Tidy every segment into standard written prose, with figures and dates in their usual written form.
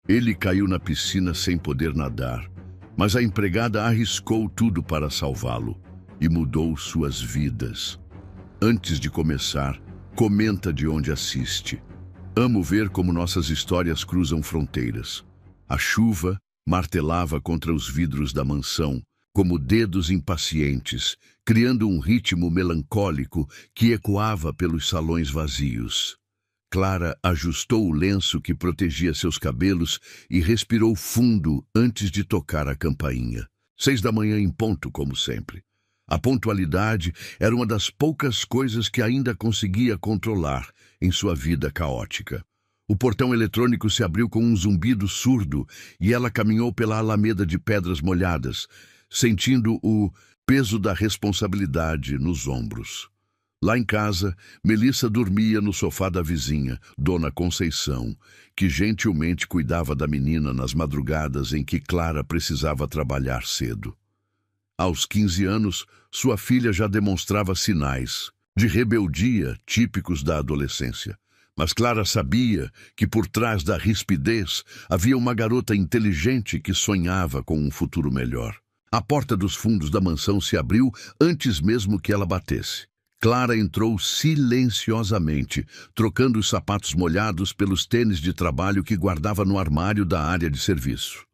Ele caiu na piscina sem poder nadar, mas a empregada arriscou tudo para salvá-lo e mudou suas vidas. Antes de começar, comenta de onde assiste. Amo ver como nossas histórias cruzam fronteiras. A chuva martelava contra os vidros da mansão, como dedos impacientes, criando um ritmo melancólico que ecoava pelos salões vazios. Clara ajustou o lenço que protegia seus cabelos e respirou fundo antes de tocar a campainha. 6 da manhã em ponto, como sempre. A pontualidade era uma das poucas coisas que ainda conseguia controlar em sua vida caótica. O portão eletrônico se abriu com um zumbido surdo e ela caminhou pela alameda de pedras molhadas, sentindo o peso da responsabilidade nos ombros. Lá em casa, Melissa dormia no sofá da vizinha, Dona Conceição, que gentilmente cuidava da menina nas madrugadas em que Clara precisava trabalhar cedo. Aos 15 anos, sua filha já demonstrava sinais de rebeldia típicos da adolescência. Mas Clara sabia que por trás da rispidez havia uma garota inteligente que sonhava com um futuro melhor. A porta dos fundos da mansão se abriu antes mesmo que ela batesse. Clara entrou silenciosamente, trocando os sapatos molhados pelos tênis de trabalho que guardava no armário da área de serviço.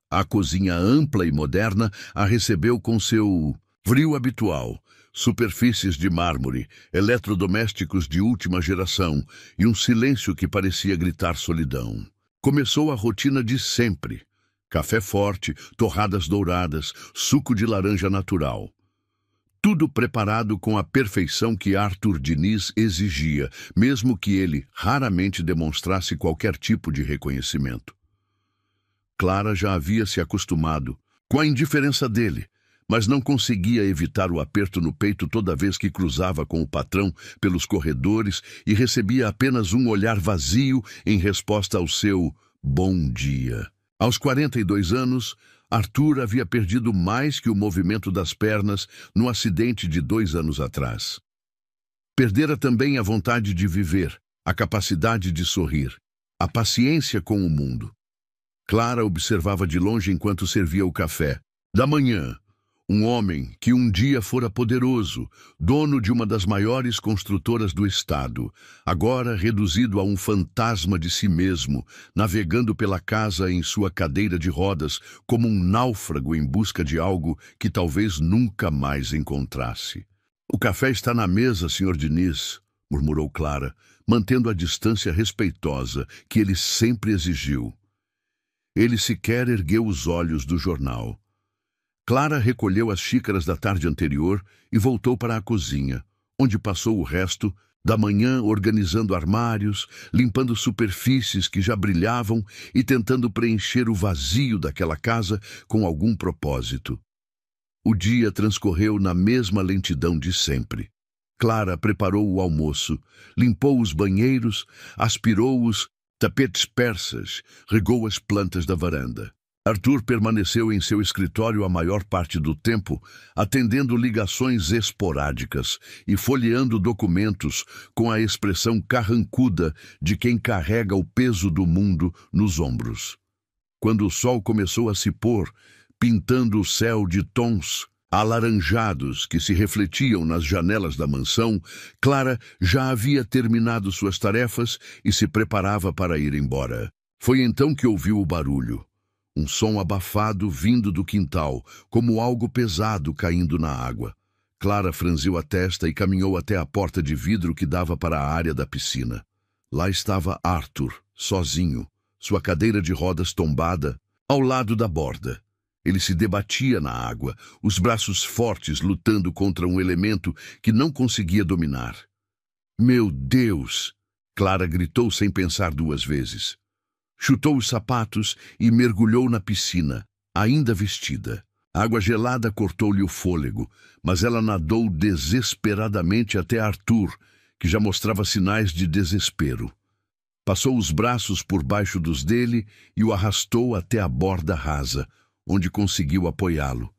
A cozinha ampla e moderna a recebeu com seu brio habitual, superfícies de mármore, eletrodomésticos de última geração e um silêncio que parecia gritar solidão. Começou a rotina de sempre. Café forte, torradas douradas, suco de laranja natural. Tudo preparado com a perfeição que Arthur Diniz exigia, mesmo que ele raramente demonstrasse qualquer tipo de reconhecimento. Clara já havia se acostumado com a indiferença dele, mas não conseguia evitar o aperto no peito toda vez que cruzava com o patrão pelos corredores e recebia apenas um olhar vazio em resposta ao seu bom dia. Aos 42 anos, Arthur havia perdido mais que o movimento das pernas no acidente de 2 anos atrás. Perdera também a vontade de viver, a capacidade de sorrir, a paciência com o mundo. Clara observava de longe enquanto servia o café. Da manhã, um homem que um dia fora poderoso, dono de uma das maiores construtoras do estado, agora reduzido a um fantasma de si mesmo, navegando pela casa em sua cadeira de rodas como um náufrago em busca de algo que talvez nunca mais encontrasse. "O café está na mesa, Sr. Diniz", murmurou Clara, mantendo a distância respeitosa que ele sempre exigiu. Ele sequer ergueu os olhos do jornal. Clara recolheu as xícaras da tarde anterior e voltou para a cozinha, onde passou o resto da manhã organizando armários, limpando superfícies que já brilhavam e tentando preencher o vazio daquela casa com algum propósito. O dia transcorreu na mesma lentidão de sempre. Clara preparou o almoço, limpou os banheiros, aspirou os tapetes persas, regou as plantas da varanda. Arthur permaneceu em seu escritório a maior parte do tempo, atendendo ligações esporádicas e folheando documentos com a expressão carrancuda de quem carrega o peso do mundo nos ombros. Quando o sol começou a se pôr, pintando o céu de tons alaranjados que se refletiam nas janelas da mansão, Clara já havia terminado suas tarefas e se preparava para ir embora. Foi então que ouviu o barulho. Um som abafado vindo do quintal, como algo pesado caindo na água. Clara franziu a testa e caminhou até a porta de vidro que dava para a área da piscina. Lá estava Arthur, sozinho, sua cadeira de rodas tombada, ao lado da borda. Ele se debatia na água, os braços fortes lutando contra um elemento que não conseguia dominar. "Meu Deus!" Clara gritou sem pensar 2 vezes. Chutou os sapatos e mergulhou na piscina, ainda vestida. A água gelada cortou-lhe o fôlego, mas ela nadou desesperadamente até Arthur, que já mostrava sinais de desespero. Passou os braços por baixo dos dele e o arrastou até a borda rasa, onde conseguiu apoiá-lo.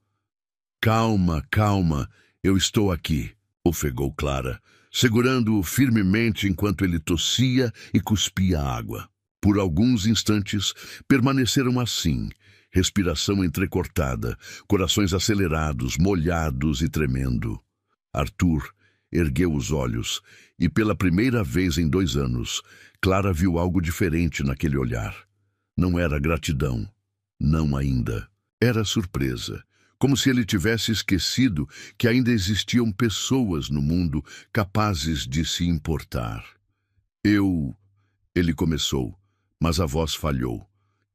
"Calma, calma, eu estou aqui", ofegou Clara, segurando-o firmemente enquanto ele tossia e cuspia água. Por alguns instantes, permaneceram assim, respiração entrecortada, corações acelerados, molhados e tremendo. Arthur ergueu os olhos e, pela primeira vez em 2 anos, Clara viu algo diferente naquele olhar. Não era gratidão. Não ainda. Era surpresa. Como se ele tivesse esquecido que ainda existiam pessoas no mundo capazes de se importar. Ele começou, mas a voz falhou.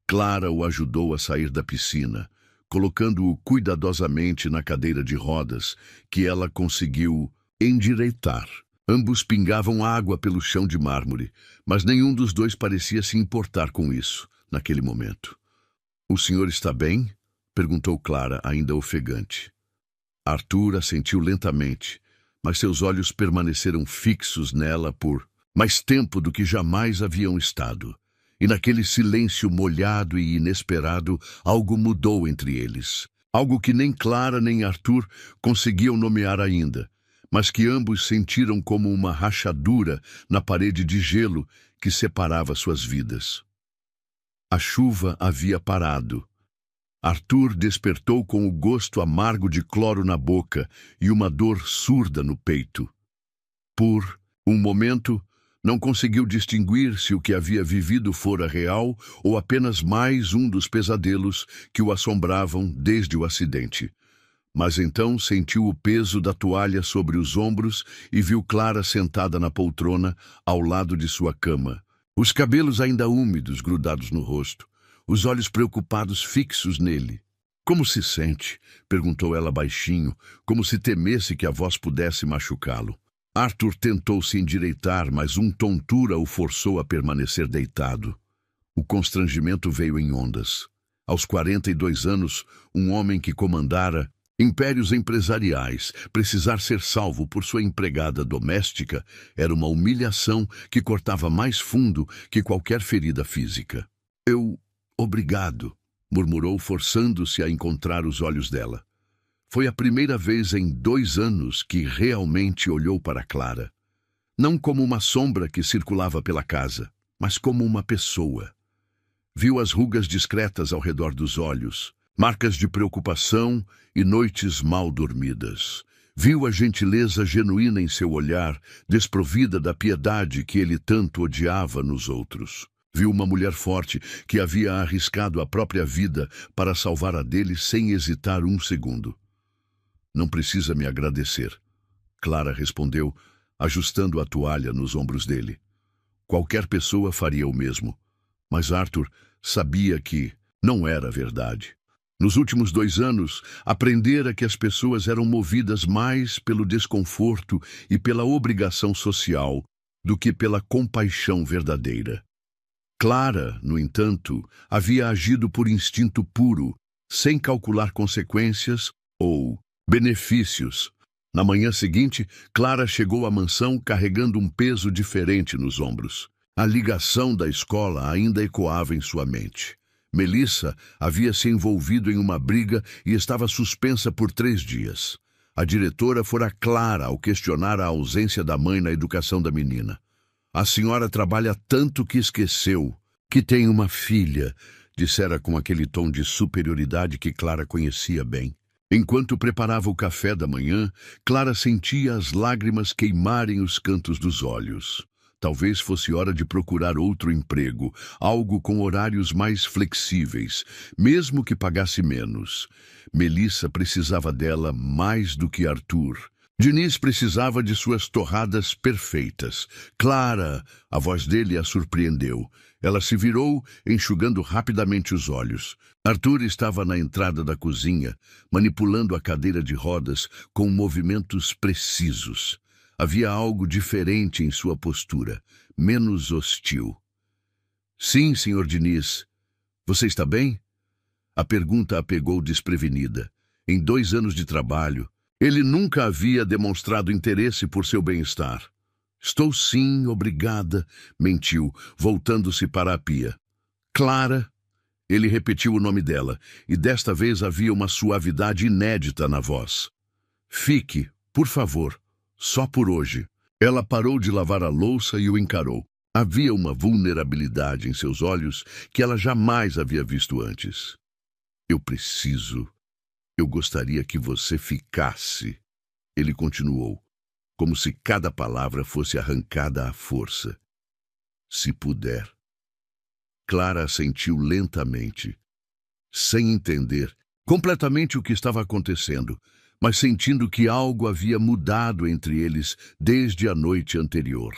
Clara o ajudou a sair da piscina, colocando-o cuidadosamente na cadeira de rodas, que ela conseguiu endireitar. Ambos pingavam água pelo chão de mármore, mas nenhum dos dois parecia se importar com isso, naquele momento. "O senhor está bem?" perguntou Clara, ainda ofegante. Arthur assentiu lentamente, mas seus olhos permaneceram fixos nela por mais tempo do que jamais haviam estado. E naquele silêncio molhado e inesperado, algo mudou entre eles. Algo que nem Clara nem Arthur conseguiam nomear ainda, mas que ambos sentiram como uma rachadura na parede de gelo que separava suas vidas. A chuva havia parado. Arthur despertou com o gosto amargo de cloro na boca e uma dor surda no peito. Por um momento, não conseguiu distinguir se o que havia vivido fora real ou apenas mais um dos pesadelos que o assombravam desde o acidente. Mas então sentiu o peso da toalha sobre os ombros e viu Clara sentada na poltrona ao lado de sua cama, os cabelos ainda úmidos grudados no rosto, os olhos preocupados fixos nele. "Como se sente?" perguntou ela baixinho, como se temesse que a voz pudesse machucá-lo. Arthur tentou se endireitar, mas tontura o forçou a permanecer deitado. O constrangimento veio em ondas. Aos 42 anos, um homem que comandara impérios empresariais, precisar ser salvo por sua empregada doméstica era uma humilhação que cortava mais fundo que qualquer ferida física. Obrigado", murmurou, forçando-se a encontrar os olhos dela. Foi a primeira vez em 2 anos que realmente olhou para Clara. Não como uma sombra que circulava pela casa, mas como uma pessoa. Viu as rugas discretas ao redor dos olhos, marcas de preocupação e noites mal dormidas. Viu a gentileza genuína em seu olhar, desprovida da piedade que ele tanto odiava nos outros. Viu uma mulher forte que havia arriscado a própria vida para salvar a dele sem hesitar um segundo. "Não precisa me agradecer", Clara respondeu, ajustando a toalha nos ombros dele. Qualquer pessoa faria o mesmo, mas Arthur sabia que não era verdade. Nos últimos 2 anos, aprendera que as pessoas eram movidas mais pelo desconforto e pela obrigação social do que pela compaixão verdadeira. Clara, no entanto, havia agido por instinto puro, sem calcular consequências ou benefícios. Na manhã seguinte, Clara chegou à mansão carregando um peso diferente nos ombros. A ligação da escola ainda ecoava em sua mente. Melissa havia se envolvido em uma briga e estava suspensa por 3 dias. A diretora fora clara ao questionar a ausência da mãe na educação da menina. "A senhora trabalha tanto que esqueceu que tem uma filha", dissera com aquele tom de superioridade que Clara conhecia bem. Enquanto preparava o café da manhã, Clara sentia as lágrimas queimarem os cantos dos olhos. Talvez fosse hora de procurar outro emprego, algo com horários mais flexíveis, mesmo que pagasse menos. Melissa precisava dela mais do que Arthur. Diniz precisava de suas torradas perfeitas. "Clara!" A voz dele a surpreendeu. Ela se virou, enxugando rapidamente os olhos. Arthur estava na entrada da cozinha, manipulando a cadeira de rodas com movimentos precisos. Havia algo diferente em sua postura, menos hostil. "Sim, Sr. Diniz. Você está bem?" A pergunta a pegou desprevenida. Em 2 anos de trabalho, ele nunca havia demonstrado interesse por seu bem-estar. "Estou sim, obrigada", mentiu, voltando-se para a pia. "Clara?" Ele repetiu o nome dela, e desta vez havia uma suavidade inédita na voz. "Fique, por favor, só por hoje." Ela parou de lavar a louça e o encarou. Havia uma vulnerabilidade em seus olhos que ela jamais havia visto antes. Eu gostaria que você ficasse, ele continuou, como se cada palavra fosse arrancada à força. Se puder. Clara assentiu lentamente, sem entender completamente o que estava acontecendo, mas sentindo que algo havia mudado entre eles desde a noite anterior.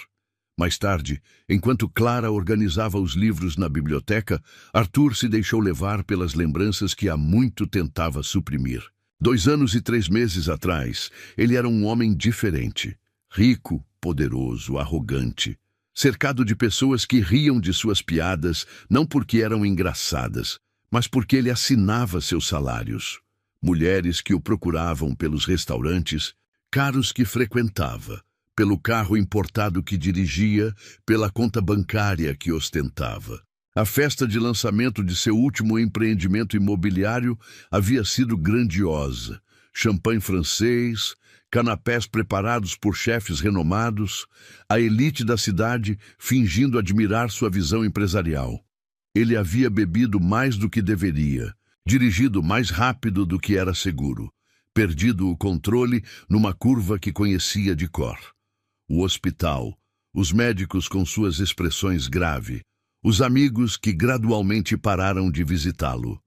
Mais tarde, enquanto Clara organizava os livros na biblioteca, Arthur se deixou levar pelas lembranças que há muito tentava suprimir. 2 anos e 3 meses atrás, ele era um homem diferente, rico, poderoso, arrogante, cercado de pessoas que riam de suas piadas não porque eram engraçadas, mas porque ele assinava seus salários. Mulheres que o procuravam pelos restaurantes, caros que frequentava, pelo carro importado que dirigia, pela conta bancária que ostentava. A festa de lançamento de seu último empreendimento imobiliário havia sido grandiosa. Champanhe francês, canapés preparados por chefes renomados, a elite da cidade fingindo admirar sua visão empresarial. Ele havia bebido mais do que deveria, dirigido mais rápido do que era seguro, perdido o controle numa curva que conhecia de cor. O hospital, os médicos com suas expressões graves, os amigos que gradualmente pararam de visitá-lo,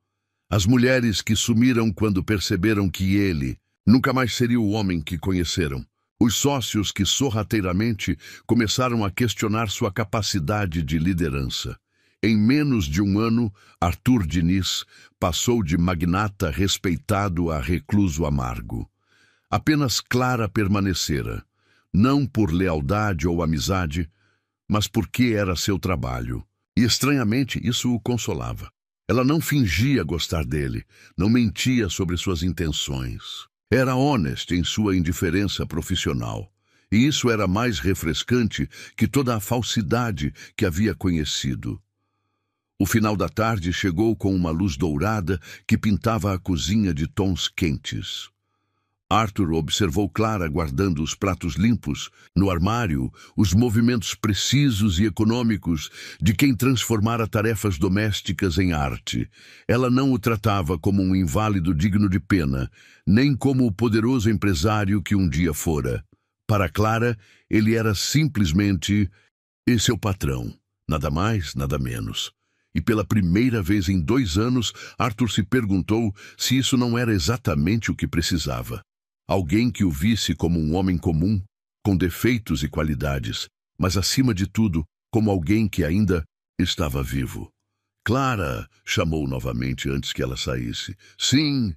as mulheres que sumiram quando perceberam que ele nunca mais seria o homem que conheceram, os sócios que sorrateiramente começaram a questionar sua capacidade de liderança. Em menos de 1 ano, Arthur Diniz passou de magnata respeitado a recluso amargo. Apenas Clara permanecera, não por lealdade ou amizade, mas porque era seu trabalho. E estranhamente isso o consolava. Ela não fingia gostar dele, não mentia sobre suas intenções. Era honesta em sua indiferença profissional. E isso era mais refrescante que toda a falsidade que havia conhecido. O final da tarde chegou com uma luz dourada que pintava a cozinha de tons quentes. Arthur observou Clara guardando os pratos limpos, no armário, os movimentos precisos e econômicos de quem transformara tarefas domésticas em arte. Ela não o tratava como um inválido digno de pena, nem como o poderoso empresário que um dia fora. Para Clara, ele era simplesmente seu patrão, nada mais, nada menos. E pela primeira vez em 2 anos, Arthur se perguntou se isso não era exatamente o que precisava. Alguém que o visse como um homem comum, com defeitos e qualidades, mas acima de tudo, como alguém que ainda estava vivo. Clara, chamou novamente antes que ela saísse. Sim,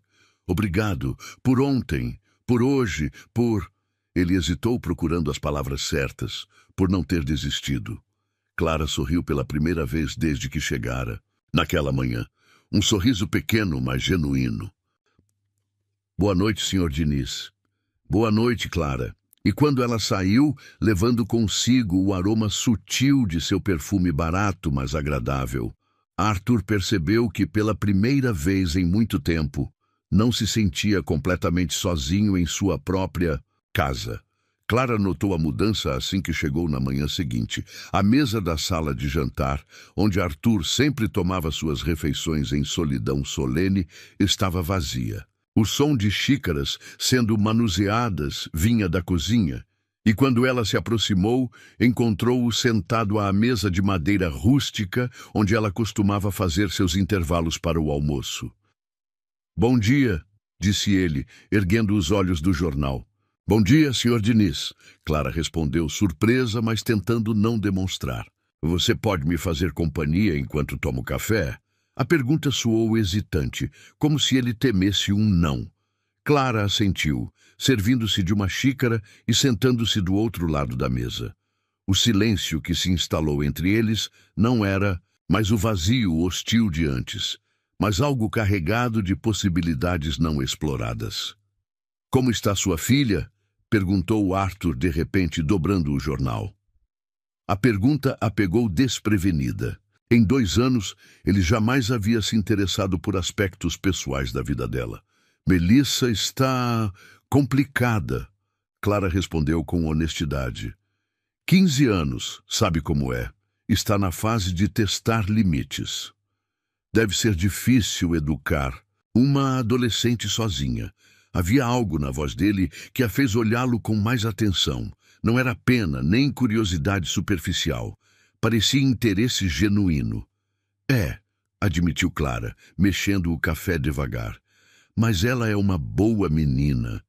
obrigado, por ontem, por hoje, por... Ele hesitou procurando as palavras certas, por não ter desistido. Clara sorriu pela primeira vez desde que chegara, naquela manhã. Um sorriso pequeno, mas genuíno. Boa noite, Sr. Diniz. Boa noite, Clara. E quando ela saiu, levando consigo o aroma sutil de seu perfume barato, mas agradável, Arthur percebeu que pela primeira vez em muito tempo, não se sentia completamente sozinho em sua própria casa. Clara notou a mudança assim que chegou na manhã seguinte. A mesa da sala de jantar, onde Arthur sempre tomava suas refeições em solidão solene, estava vazia. O som de xícaras sendo manuseadas vinha da cozinha, e quando ela se aproximou, encontrou-o sentado à mesa de madeira rústica, onde ela costumava fazer seus intervalos para o almoço. Bom dia, disse ele, erguendo os olhos do jornal. Bom dia, Sr. Diniz. Clara respondeu, surpresa, mas tentando não demonstrar. Você pode me fazer companhia enquanto tomo café? A pergunta soou hesitante, como se ele temesse um não. Clara assentiu, servindo-se de uma xícara e sentando-se do outro lado da mesa. O silêncio que se instalou entre eles não era mais o vazio hostil de antes, mas algo carregado de possibilidades não exploradas. Como está sua filha? Perguntou Arthur de repente, dobrando o jornal. A pergunta a pegou desprevenida. Em 2 anos, ele jamais havia se interessado por aspectos pessoais da vida dela. Melissa está complicada, Clara respondeu com honestidade. 15 anos, sabe como é. está na fase de testar limites. Deve ser difícil educar uma adolescente sozinha. Havia algo na voz dele que a fez olhá-lo com mais atenção. Não era pena nem curiosidade superficial. Parecia interesse genuíno. Admitiu Clara, mexendo o café devagar. Mas ela é uma boa menina.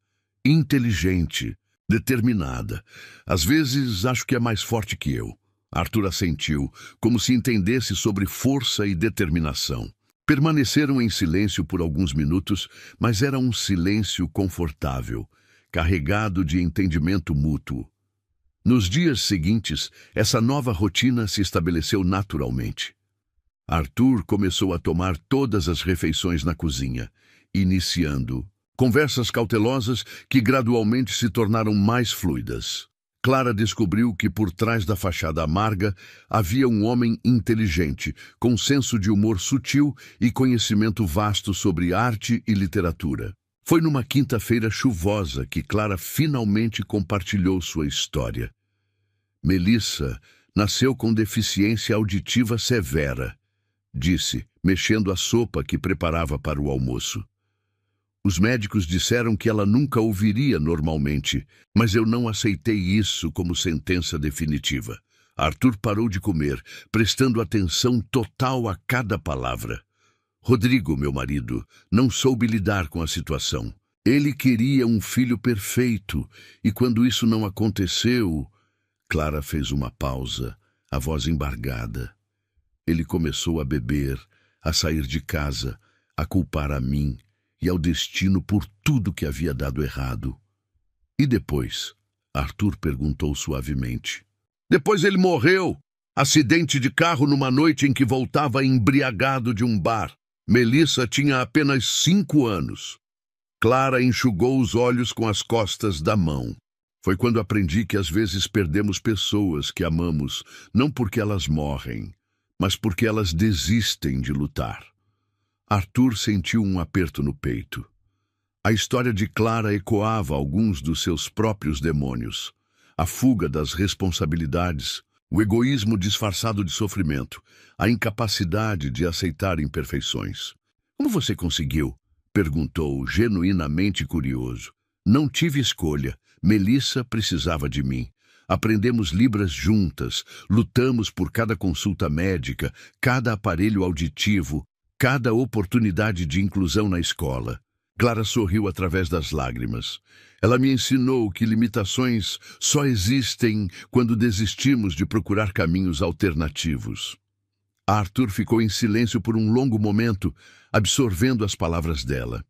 Inteligente, determinada. Às vezes acho que é mais forte que eu. Arthur assentiu, como se entendesse sobre força e determinação. Permaneceram em silêncio por alguns minutos, mas era um silêncio confortável, carregado de entendimento mútuo. Nos dias seguintes, essa nova rotina se estabeleceu naturalmente. Arthur começou a tomar todas as refeições na cozinha, iniciando conversas cautelosas que gradualmente se tornaram mais fluidas. Clara descobriu que por trás da fachada amarga havia um homem inteligente, com senso de humor sutil e conhecimento vasto sobre arte e literatura. Foi numa quinta-feira chuvosa que Clara finalmente compartilhou sua história. Melissa nasceu com deficiência auditiva severa, disse, mexendo a sopa que preparava para o almoço. Os médicos disseram que ela nunca ouviria normalmente, mas eu não aceitei isso como sentença definitiva. Arthur parou de comer, prestando atenção total a cada palavra. Rodrigo, meu marido, não soube lidar com a situação. Ele queria um filho perfeito, e quando isso não aconteceu... Clara fez uma pausa, a voz embargada. Ele começou a beber, a sair de casa, a culpar a mim e ao destino por tudo que havia dado errado. E depois? Arthur perguntou suavemente. Depois ele morreu. Acidente de carro numa noite em que voltava embriagado de um bar. Melissa tinha apenas 5 anos. Clara enxugou os olhos com as costas da mão. Foi quando aprendi que às vezes perdemos pessoas que amamos, não porque elas morrem, mas porque elas desistem de lutar. Arthur sentiu um aperto no peito. A história de Clara ecoava alguns dos seus próprios demônios. A fuga das responsabilidades, o egoísmo disfarçado de sofrimento, a incapacidade de aceitar imperfeições. Como você conseguiu? Perguntou, genuinamente curioso. Não tive escolha. Melissa precisava de mim. Aprendemos Libras juntas, lutamos por cada consulta médica, cada aparelho auditivo, cada oportunidade de inclusão na escola. Clara sorriu através das lágrimas. Ela me ensinou que limitações só existem quando desistimos de procurar caminhos alternativos. Arthur ficou em silêncio por um longo momento, absorvendo as palavras dela.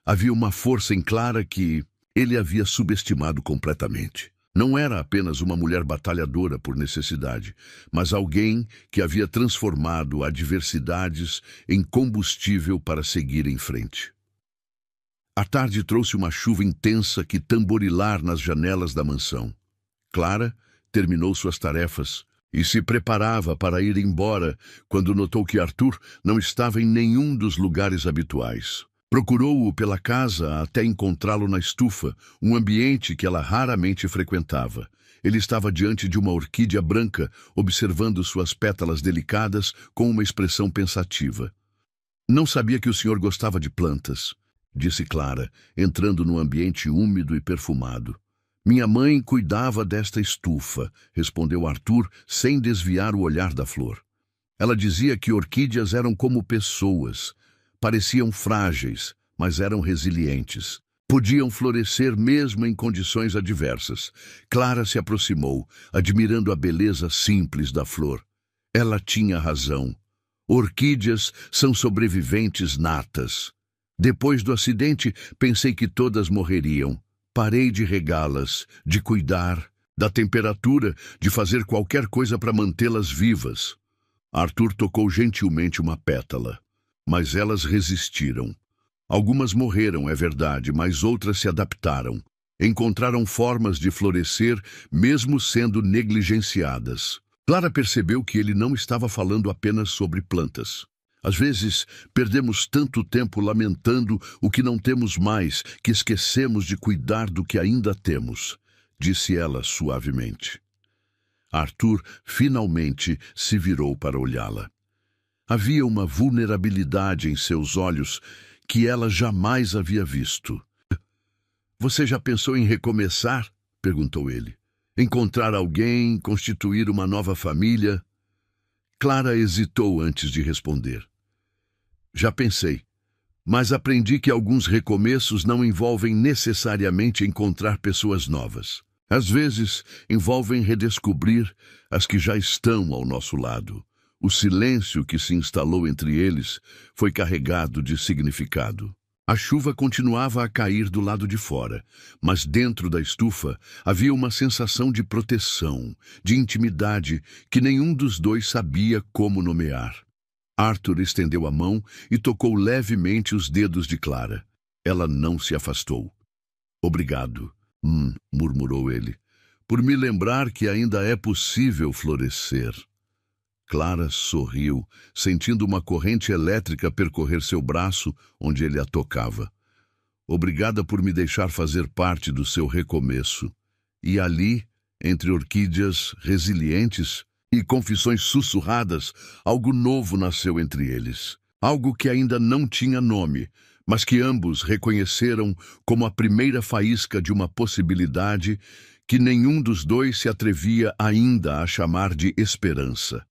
Havia uma força em Clara que ele havia subestimado completamente. Não era apenas uma mulher batalhadora por necessidade, mas alguém que havia transformado adversidades em combustível para seguir em frente. A tarde trouxe uma chuva intensa que tamborilar nas janelas da mansão. Clara terminou suas tarefas e se preparava para ir embora quando notou que Arthur não estava em nenhum dos lugares habituais. Procurou-o pela casa até encontrá-lo na estufa, um ambiente que ela raramente frequentava. Ele estava diante de uma orquídea branca, observando suas pétalas delicadas com uma expressão pensativa. Não sabia que o senhor gostava de plantas, disse Clara, entrando no ambiente úmido e perfumado. Minha mãe cuidava desta estufa, respondeu Arthur, sem desviar o olhar da flor. Ela dizia que orquídeas eram como pessoas. Pareciam frágeis, mas eram resilientes. Podiam florescer mesmo em condições adversas. Clara se aproximou, admirando a beleza simples da flor. Ela tinha razão. Orquídeas são sobreviventes natas. Depois do acidente, pensei que todas morreriam. Parei de regá-las, de cuidar, da temperatura, de fazer qualquer coisa para mantê-las vivas. Arthur tocou gentilmente uma pétala. Mas elas resistiram. Algumas morreram, é verdade, mas outras se adaptaram. Encontraram formas de florescer, mesmo sendo negligenciadas. Clara percebeu que ele não estava falando apenas sobre plantas. Às vezes, perdemos tanto tempo lamentando o que não temos mais, que esquecemos de cuidar do que ainda temos, disse ela suavemente. Arthur finalmente se virou para olhá-la. Havia uma vulnerabilidade em seus olhos que ela jamais havia visto. "Você já pensou em recomeçar?" perguntou ele. "Encontrar alguém, constituir uma nova família?" Clara hesitou antes de responder. "Já pensei, mas aprendi que alguns recomeços não envolvem necessariamente encontrar pessoas novas. Às vezes, envolvem redescobrir as que já estão ao nosso lado. O silêncio que se instalou entre eles foi carregado de significado." A chuva continuava a cair do lado de fora, mas dentro da estufa havia uma sensação de proteção, de intimidade que nenhum dos dois sabia como nomear. Arthur estendeu a mão e tocou levemente os dedos de Clara. Ela não se afastou. "Obrigado", murmurou ele, "por me lembrar que ainda é possível florescer." Clara sorriu, sentindo uma corrente elétrica percorrer seu braço onde ele a tocava. "Obrigada por me deixar fazer parte do seu recomeço." E ali, entre orquídeas resilientes e confissões sussurradas, algo novo nasceu entre eles. Algo que ainda não tinha nome, mas que ambos reconheceram como a primeira faísca de uma possibilidade que nenhum dos dois se atrevia ainda a chamar de esperança.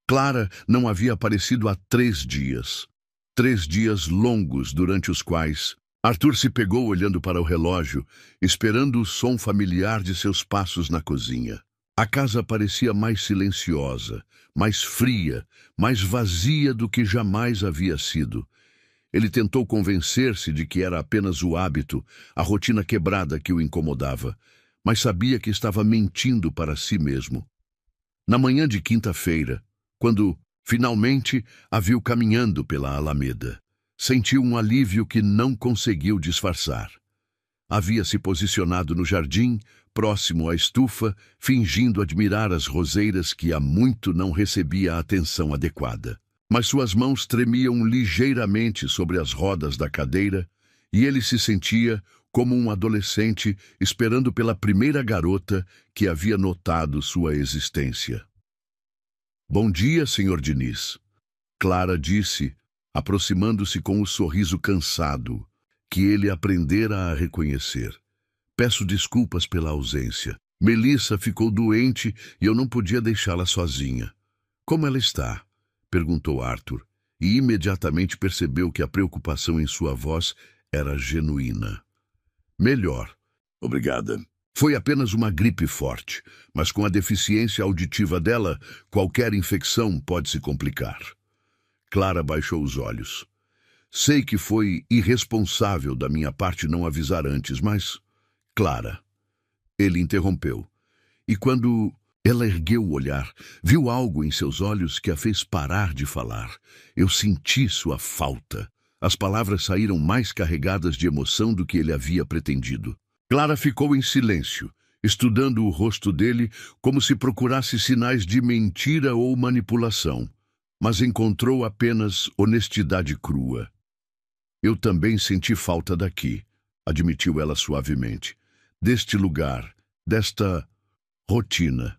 Clara não havia aparecido há 3 dias. 3 dias longos durante os quais Arthur se pegou olhando para o relógio, esperando o som familiar de seus passos na cozinha. A casa parecia mais silenciosa, mais fria, mais vazia do que jamais havia sido. Ele tentou convencer-se de que era apenas o hábito, a rotina quebrada que o incomodava, mas sabia que estava mentindo para si mesmo. Na manhã de quinta-feira, quando, finalmente, a viu caminhando pela alameda, sentiu um alívio que não conseguiu disfarçar. Havia se posicionado no jardim, próximo à estufa, fingindo admirar as roseiras que há muito não recebia a atenção adequada. Mas suas mãos tremiam ligeiramente sobre as rodas da cadeira e ele se sentia como um adolescente esperando pela primeira garota que havia notado sua existência. "Bom dia, Sr. Diniz", Clara disse, aproximando-se com o sorriso cansado, que ele aprendera a reconhecer. "Peço desculpas pela ausência. Melissa ficou doente e eu não podia deixá-la sozinha." "Como ela está?" perguntou Arthur, e imediatamente percebeu que a preocupação em sua voz era genuína. "Melhor, obrigada. Foi apenas uma gripe forte, mas com a deficiência auditiva dela, qualquer infecção pode se complicar." Clara baixou os olhos. "Sei que foi irresponsável da minha parte não avisar antes, mas..." "Clara..." Ele interrompeu. E quando ela ergueu o olhar, viu algo em seus olhos que a fez parar de falar. "Eu senti sua falta." As palavras saíram mais carregadas de emoção do que ele havia pretendido. Clara ficou em silêncio, estudando o rosto dele como se procurasse sinais de mentira ou manipulação, mas encontrou apenas honestidade crua. "Eu também senti falta daqui", admitiu ela suavemente. "Deste lugar, desta rotina."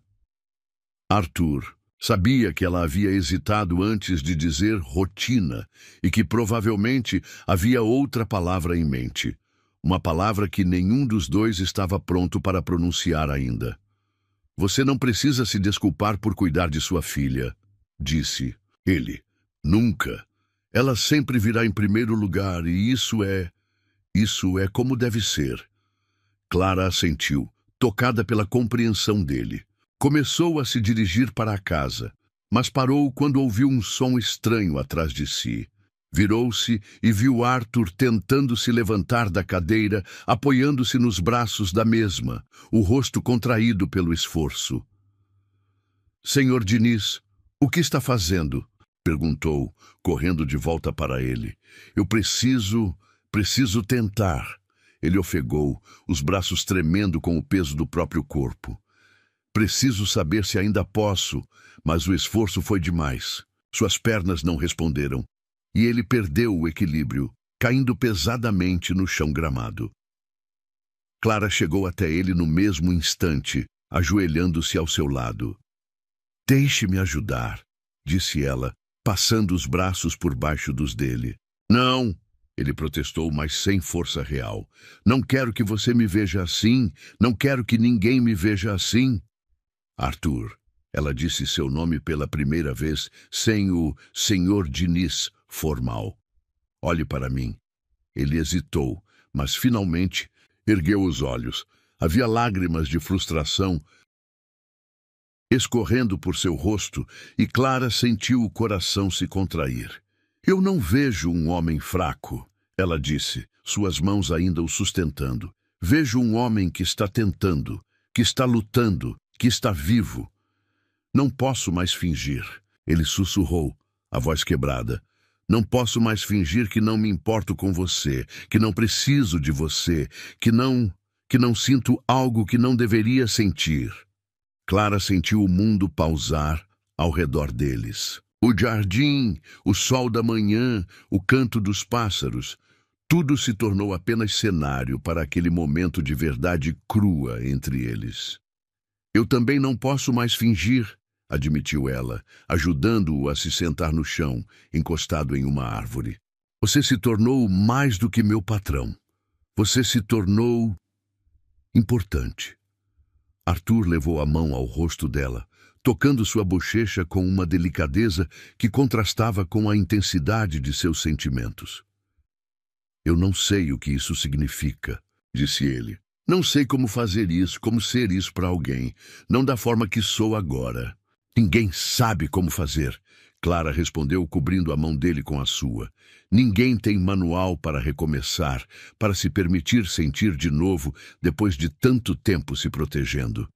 Arthur sabia que ela havia hesitado antes de dizer rotina e que provavelmente havia outra palavra em mente. Uma palavra que nenhum dos dois estava pronto para pronunciar ainda. "Você não precisa se desculpar por cuidar de sua filha", disse ele. "Nunca. Ela sempre virá em primeiro lugar e isso é como deve ser." Clara assentiu, tocada pela compreensão dele. Começou a se dirigir para a casa, mas parou quando ouviu um som estranho atrás de si. Virou-se e viu Arthur tentando se levantar da cadeira, apoiando-se nos braços da mesma, o rosto contraído pelo esforço. "Sr. Diniz, o que está fazendo?" perguntou, correndo de volta para ele. "Eu preciso tentar." Ele ofegou, os braços tremendo com o peso do próprio corpo. "Preciso saber se ainda posso", mas o esforço foi demais. Suas pernas não responderam, e ele perdeu o equilíbrio, caindo pesadamente no chão gramado. Clara chegou até ele no mesmo instante, ajoelhando-se ao seu lado. Deixe-me ajudar, disse ela, passando os braços por baixo dos dele. Não, ele protestou, mas sem força real. Não quero que você me veja assim, não quero que ninguém me veja assim. Arthur, ela disse seu nome pela primeira vez, sem o Sr. Diniz formal. Olhe para mim. Ele hesitou, mas finalmente ergueu os olhos. Havia lágrimas de frustração escorrendo por seu rosto e Clara sentiu o coração se contrair. Eu não vejo um homem fraco, ela disse, suas mãos ainda o sustentando. Vejo um homem que está tentando, que está lutando, que está vivo. Não posso mais fingir, ele sussurrou, a voz quebrada. Não posso mais fingir que não me importo com você, que não preciso de você, que não sinto algo que não deveria sentir. Clara sentiu o mundo pausar ao redor deles. O jardim, o sol da manhã, o canto dos pássaros, tudo se tornou apenas cenário para aquele momento de verdade crua entre eles. Eu também não posso mais fingir, admitiu ela, ajudando-o a se sentar no chão, encostado em uma árvore. Você se tornou mais do que meu patrão. Você se tornou importante. Arthur levou a mão ao rosto dela, tocando sua bochecha com uma delicadeza que contrastava com a intensidade de seus sentimentos. Eu não sei o que isso significa, disse ele. Não sei como fazer isso, como ser isso para alguém, não da forma que sou agora. Ninguém sabe como fazer, Clara respondeu, cobrindo a mão dele com a sua. Ninguém tem manual para recomeçar, para se permitir sentir de novo depois de tanto tempo se protegendo.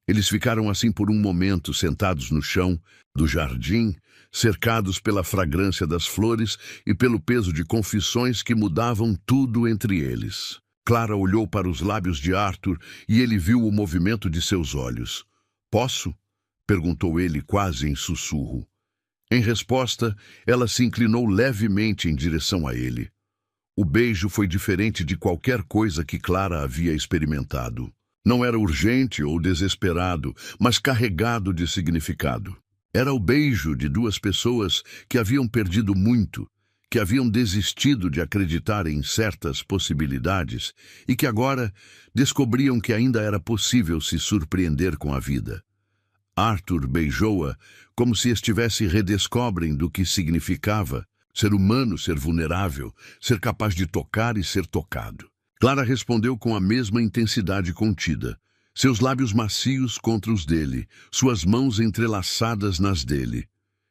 Eles ficaram assim por um momento, sentados no chão do jardim, cercados pela fragrância das flores e pelo peso de confissões que mudavam tudo entre eles. Clara olhou para os lábios de Arthur e ele viu o movimento de seus olhos. Posso? Perguntou ele quase em sussurro. Em resposta, ela se inclinou levemente em direção a ele. O beijo foi diferente de qualquer coisa que Clara havia experimentado. Não era urgente ou desesperado, mas carregado de significado. Era o beijo de duas pessoas que haviam perdido muito, que haviam desistido de acreditar em certas possibilidades e que agora descobriam que ainda era possível se surpreender com a vida. Arthur beijou-a como se estivesse redescobrindo o que significava ser humano, ser vulnerável, ser capaz de tocar e ser tocado. Clara respondeu com a mesma intensidade contida, seus lábios macios contra os dele, suas mãos entrelaçadas nas dele.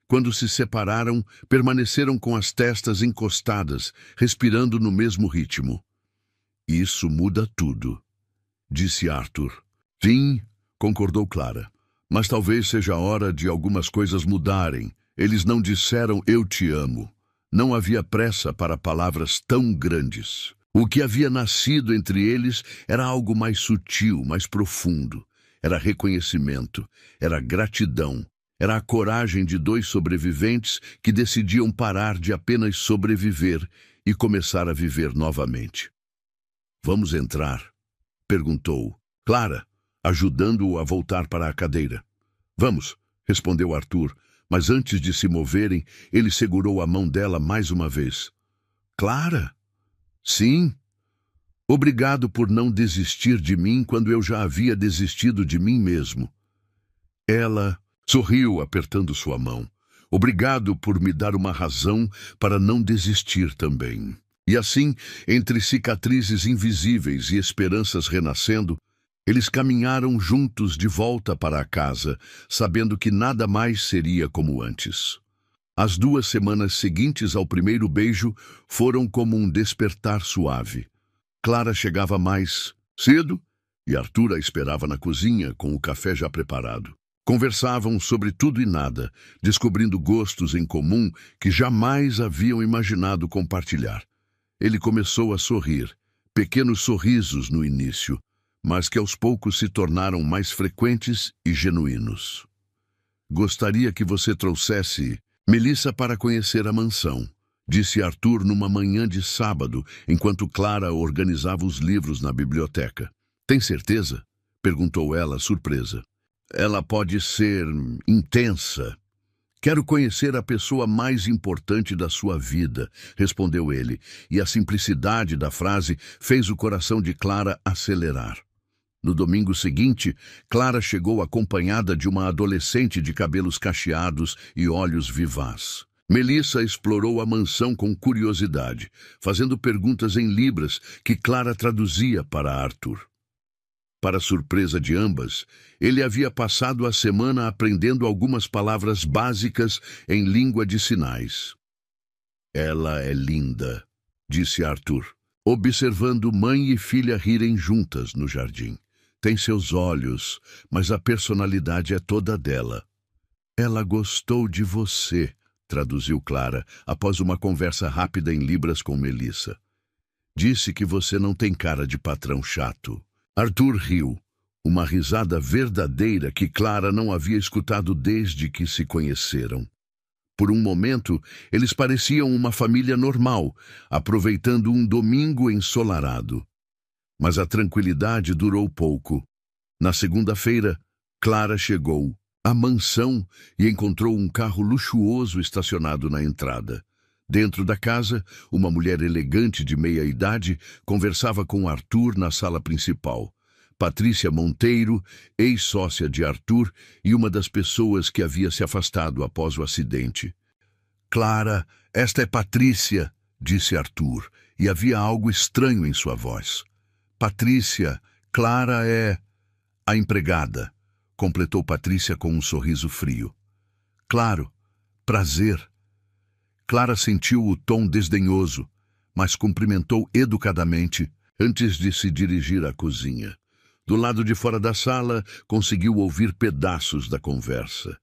Quando se separaram, permaneceram com as testas encostadas, respirando no mesmo ritmo. Isso muda tudo, disse Arthur. Sim, concordou Clara. Mas talvez seja a hora de algumas coisas mudarem. Eles não disseram eu te amo. Não havia pressa para palavras tão grandes. O que havia nascido entre eles era algo mais sutil, mais profundo. Era reconhecimento, era gratidão, era a coragem de dois sobreviventes que decidiam parar de apenas sobreviver e começar a viver novamente. Vamos entrar? Perguntou Clara, ajudando-o a voltar para a cadeira. Vamos, respondeu Arthur, mas antes de se moverem, ele segurou a mão dela mais uma vez. Clara? Sim. Obrigado por não desistir de mim quando eu já havia desistido de mim mesmo. Ela sorriu, apertando sua mão. Obrigado por me dar uma razão para não desistir também. E assim, entre cicatrizes invisíveis e esperanças renascendo, eles caminharam juntos de volta para a casa, sabendo que nada mais seria como antes. As 2 semanas seguintes ao primeiro beijo foram como um despertar suave. Clara chegava mais cedo e Arthur a esperava na cozinha com o café já preparado. Conversavam sobre tudo e nada, descobrindo gostos em comum que jamais haviam imaginado compartilhar. Ele começou a sorrir, pequenos sorrisos no início, mas que aos poucos se tornaram mais frequentes e genuínos. Gostaria que você trouxesse Melissa para conhecer a mansão, disse Arthur numa manhã de sábado, enquanto Clara organizava os livros na biblioteca. Tem certeza? perguntou ela, surpresa. Ela pode ser intensa. Quero conhecer a pessoa mais importante da sua vida, respondeu ele, e a simplicidade da frase fez o coração de Clara acelerar. No domingo seguinte, Clara chegou acompanhada de uma adolescente de cabelos cacheados e olhos vivaz. Melissa explorou a mansão com curiosidade, fazendo perguntas em libras que Clara traduzia para Arthur. Para surpresa de ambas, ele havia passado a semana aprendendo algumas palavras básicas em língua de sinais. Ela é linda, disse Arthur, observando mãe e filha rirem juntas no jardim. Tem seus olhos, mas a personalidade é toda dela. Ela gostou de você, traduziu Clara, após uma conversa rápida em libras com Melissa. Disse que você não tem cara de patrão chato. Arthur riu, uma risada verdadeira que Clara não havia escutado desde que se conheceram. Por um momento, eles pareciam uma família normal, aproveitando um domingo ensolarado. Mas a tranquilidade durou pouco. Na segunda-feira, Clara chegou à mansão e encontrou um carro luxuoso estacionado na entrada. Dentro da casa, uma mulher elegante de meia-idade conversava com Arthur na sala principal. Patrícia Monteiro, ex-sócia de Arthur e uma das pessoas que havia se afastado após o acidente. Clara, esta é Patrícia, disse Arthur, e havia algo estranho em sua voz. Patrícia, Clara é a empregada, completou Patrícia com um sorriso frio. Claro, prazer. Clara sentiu o tom desdenhoso, mas cumprimentou educadamente antes de se dirigir à cozinha. Do lado de fora da sala, conseguiu ouvir pedaços da conversa.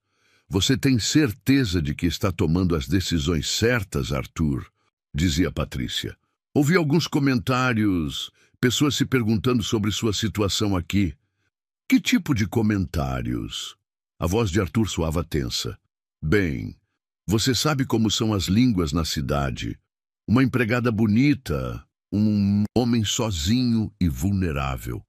Você tem certeza de que está tomando as decisões certas, Arthur? Dizia Patrícia. Ouvi alguns comentários, pessoas se perguntando sobre sua situação aqui. Que tipo de comentários? A voz de Arthur soava tensa. Bem, você sabe como são as línguas na cidade. Uma empregada bonita, um homem sozinho e vulnerável.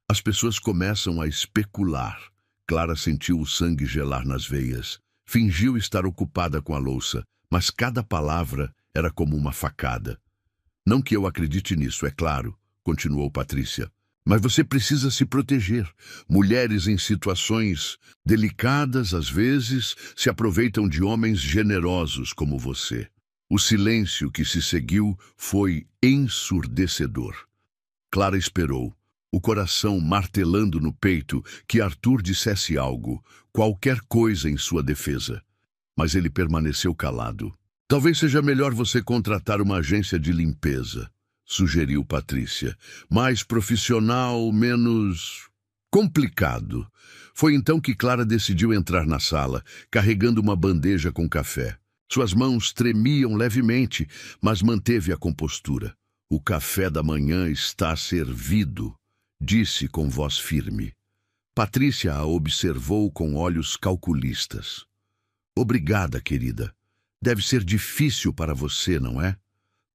As pessoas começam a especular. Clara sentiu o sangue gelar nas veias. Fingiu estar ocupada com a louça, mas cada palavra era como uma facada. Não que eu acredite nisso, é claro, continuou Patrícia. Mas você precisa se proteger. Mulheres em situações delicadas, às vezes, se aproveitam de homens generosos como você. O silêncio que se seguiu foi ensurdecedor. Clara esperou, o coração martelando no peito, que Arthur dissesse algo, qualquer coisa em sua defesa. Mas ele permaneceu calado. Talvez seja melhor você contratar uma agência de limpeza, sugeriu Patrícia. Mais profissional, menos complicado. Foi então que Clara decidiu entrar na sala, carregando uma bandeja com café. Suas mãos tremiam levemente, mas manteve a compostura. O café da manhã está servido, disse com voz firme. Patrícia a observou com olhos calculistas. Obrigada, querida. Deve ser difícil para você, não é?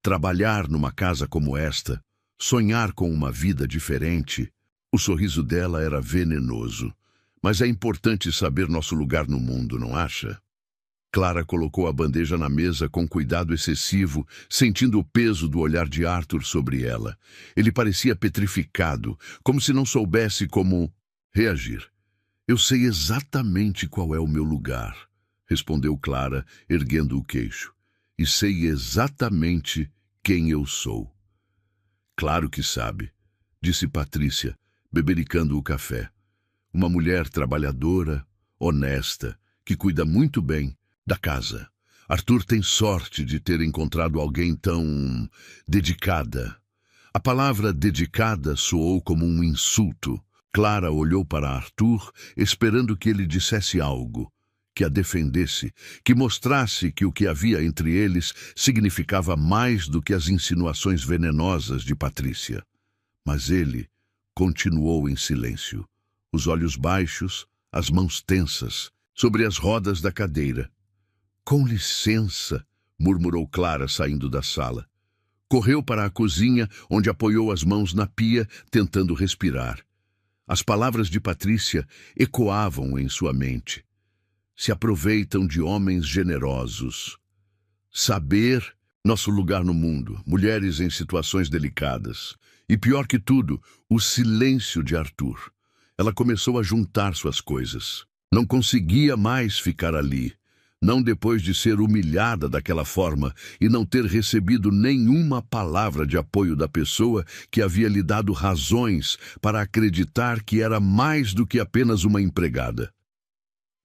Trabalhar numa casa como esta, sonhar com uma vida diferente. O sorriso dela era venenoso. Mas é importante saber nosso lugar no mundo, não acha? Clara colocou a bandeja na mesa com cuidado excessivo, sentindo o peso do olhar de Arthur sobre ela. Ele parecia petrificado, como se não soubesse como reagir. Eu sei exatamente qual é o meu lugar, respondeu Clara, erguendo o queixo. E sei exatamente quem eu sou. Claro que sabe, disse Patrícia, bebericando o café. Uma mulher trabalhadora, honesta, que cuida muito bem da casa. Arthur tem sorte de ter encontrado alguém tão dedicada. A palavra dedicada soou como um insulto. Clara olhou para Arthur, esperando que ele dissesse algo, que a defendesse, que mostrasse que o que havia entre eles significava mais do que as insinuações venenosas de Patrícia. Mas ele continuou em silêncio, os olhos baixos, as mãos tensas, sobre as rodas da cadeira. Com licença, murmurou Clara saindo da sala. Correu para a cozinha, onde apoiou as mãos na pia, tentando respirar. As palavras de Patrícia ecoavam em sua mente. Se aproveitam de homens generosos. Saber nosso lugar no mundo, mulheres em situações delicadas. E pior que tudo, o silêncio de Arthur. Ela começou a juntar suas coisas. Não conseguia mais ficar ali. Não depois de ser humilhada daquela forma e não ter recebido nenhuma palavra de apoio da pessoa que havia lhe dado razões para acreditar que era mais do que apenas uma empregada.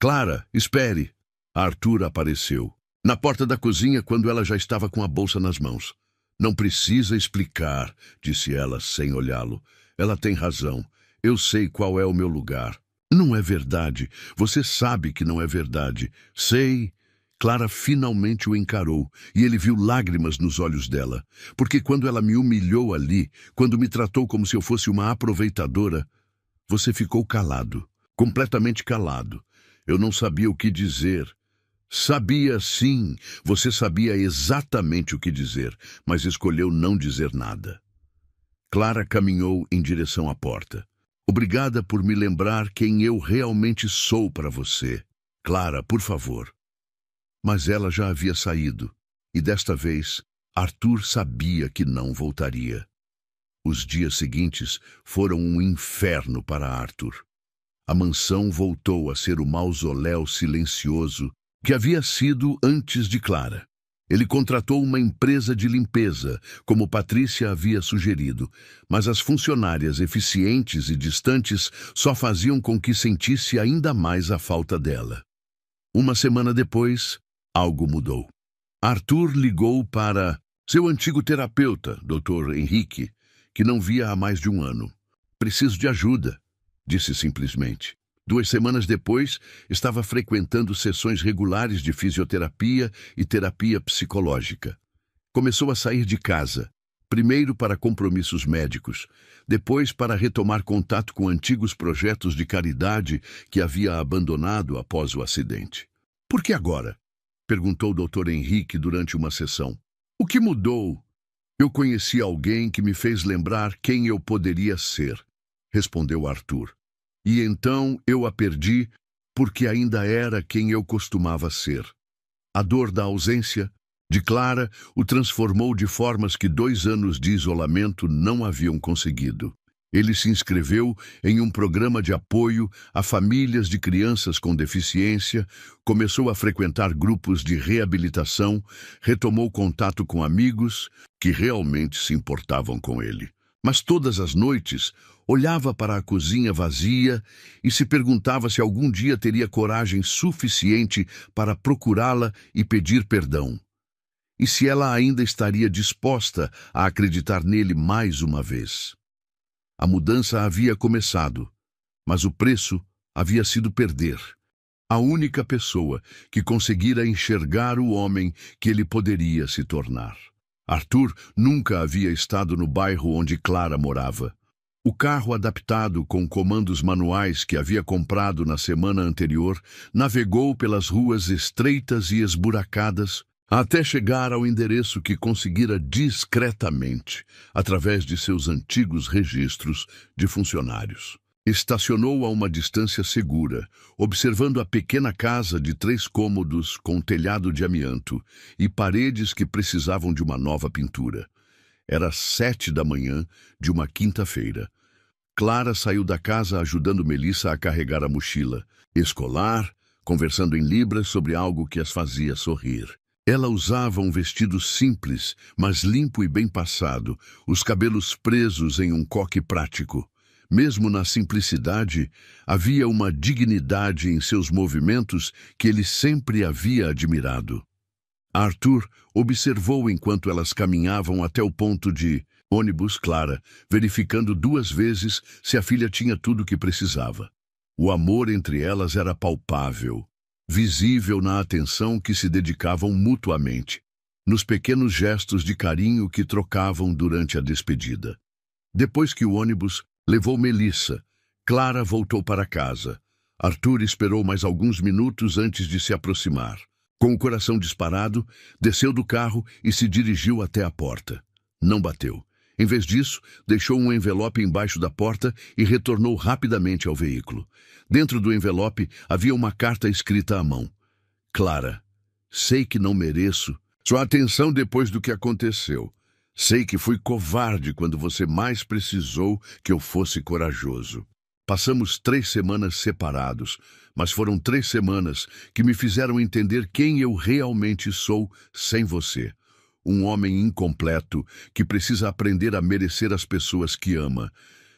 Clara, espere! Arthur apareceu. Na porta da cozinha quando ela já estava com a bolsa nas mãos. Não precisa explicar, disse ela sem olhá-lo. Ela tem razão. Eu sei qual é o meu lugar. Não é verdade. Você sabe que não é verdade. Sei. Clara finalmente o encarou, e ele viu lágrimas nos olhos dela. Porque quando ela me humilhou ali, quando me tratou como se eu fosse uma aproveitadora, você ficou calado, completamente calado. Eu não sabia o que dizer. Sabia sim, você sabia exatamente o que dizer, mas escolheu não dizer nada. Clara caminhou em direção à porta. Obrigada por me lembrar quem eu realmente sou para você. Clara, por favor. Mas ela já havia saído, e desta vez, Arthur sabia que não voltaria. Os dias seguintes foram um inferno para Arthur. A mansão voltou a ser o mausoléu silencioso que havia sido antes de Clara. Ele contratou uma empresa de limpeza, como Patrícia havia sugerido, mas as funcionárias eficientes e distantes só faziam com que sentisse ainda mais a falta dela. Uma semana depois, algo mudou. Arthur ligou para seu antigo terapeuta, Dr. Henrique, que não via há mais de um ano. Preciso de ajuda, disse simplesmente. 2 semanas depois, estava frequentando sessões regulares de fisioterapia e terapia psicológica. Começou a sair de casa, primeiro para compromissos médicos, depois para retomar contato com antigos projetos de caridade que havia abandonado após o acidente. Por que agora? Perguntou o Dr. Henrique durante uma sessão. O que mudou? Eu conheci alguém que me fez lembrar quem eu poderia ser, respondeu Arthur. E então eu a perdi porque ainda era quem eu costumava ser. A dor da ausência de Clara o transformou de formas que 2 anos de isolamento não haviam conseguido. Ele se inscreveu em um programa de apoio a famílias de crianças com deficiência, começou a frequentar grupos de reabilitação, retomou contato com amigos que realmente se importavam com ele. Mas todas as noites olhava para a cozinha vazia e se perguntava se algum dia teria coragem suficiente para procurá-la e pedir perdão. E se ela ainda estaria disposta a acreditar nele mais uma vez. A mudança havia começado, mas o preço havia sido perder. A única pessoa que conseguira enxergar o homem que ele poderia se tornar. Arthur nunca havia estado no bairro onde Clara morava. O carro adaptado com comandos manuais que havia comprado na semana anterior navegou pelas ruas estreitas e esburacadas até chegar ao endereço que conseguira discretamente, através de seus antigos registros de funcionários. Estacionou a uma distância segura, observando a pequena casa de 3 cômodos com telhado de amianto e paredes que precisavam de uma nova pintura. Era 7 da manhã de uma quinta-feira. Clara saiu da casa ajudando Melissa a carregar a mochila escolar, conversando em libras sobre algo que as fazia sorrir. Ela usava um vestido simples, mas limpo e bem passado, os cabelos presos em um coque prático. Mesmo na simplicidade, havia uma dignidade em seus movimentos que ele sempre havia admirado. Arthur observou enquanto elas caminhavam até o ponto de ônibus Clara, verificando 2 vezes se a filha tinha tudo o que precisava. O amor entre elas era palpável, visível na atenção que se dedicavam mutuamente, nos pequenos gestos de carinho que trocavam durante a despedida. Depois que o ônibus levou Melissa, Clara voltou para casa. Arthur esperou mais alguns minutos antes de se aproximar. Com o coração disparado, desceu do carro e se dirigiu até a porta. Não bateu. Em vez disso, deixou um envelope embaixo da porta e retornou rapidamente ao veículo. Dentro do envelope havia uma carta escrita à mão. Clara, sei que não mereço sua atenção depois do que aconteceu. Sei que fui covarde quando você mais precisou que eu fosse corajoso. Passamos 3 semanas separados, mas foram 3 semanas que me fizeram entender quem eu realmente sou sem você. Um homem incompleto que precisa aprender a merecer as pessoas que ama.